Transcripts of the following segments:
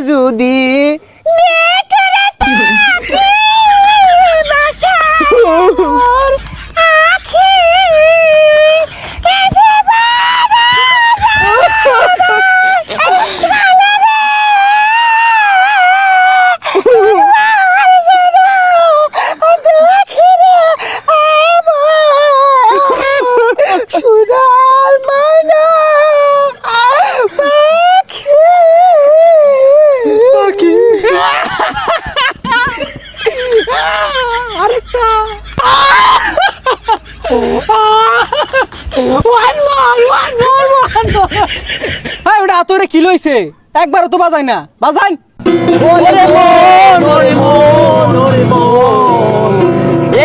যদি তোরে কি লইছে একবারও তো বাজাই না বাজান ওরে মন ওরে মন ওরে মন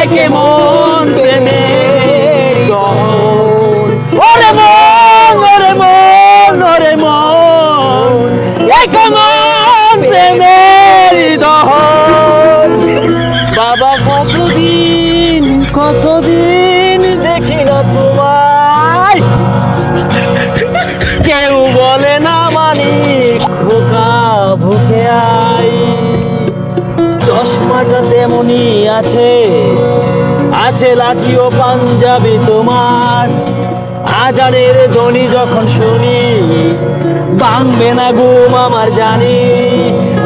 একে মন প্রেমের গহন ওরে মন ওরে মন ওরে মন একে মন প্রেমের দহন বাবা কতদিন দেখি না তোমায় কেউ বলে না মানি খোকা ভুকে আই চশমাটা তেমনি আছে লাঠি ও পাঞ্জাবি তোমার আজানের ধ্বনি যখন শুনি ভাঙবে না ঘুম আমার জানি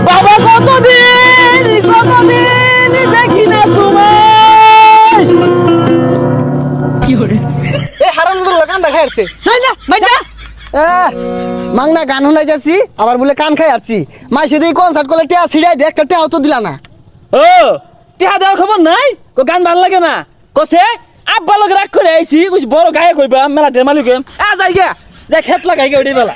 বাবা কতদিন দেখি না তোমায় কি করে এই হারামজাদার কান দেখাই আসছে যাই না বাইটা মাংনা গান শোনাই যাচ্ছি আবার বলে কান খাই আসছি মাই সেদিন কনসার্ট করলে টিয়া ছিড়াই দিয়ে একটা টিয়াও তো দিলা না ও টিহা দেওয়ার খবর নাই কো গান ভাল লাগে না কসে আব্বা লোক রাগ করে আইছি কইছি বড় গায়ক হইবা মেলা ডেমালি গেম যাই খেত লাগাই গে ওই বেলা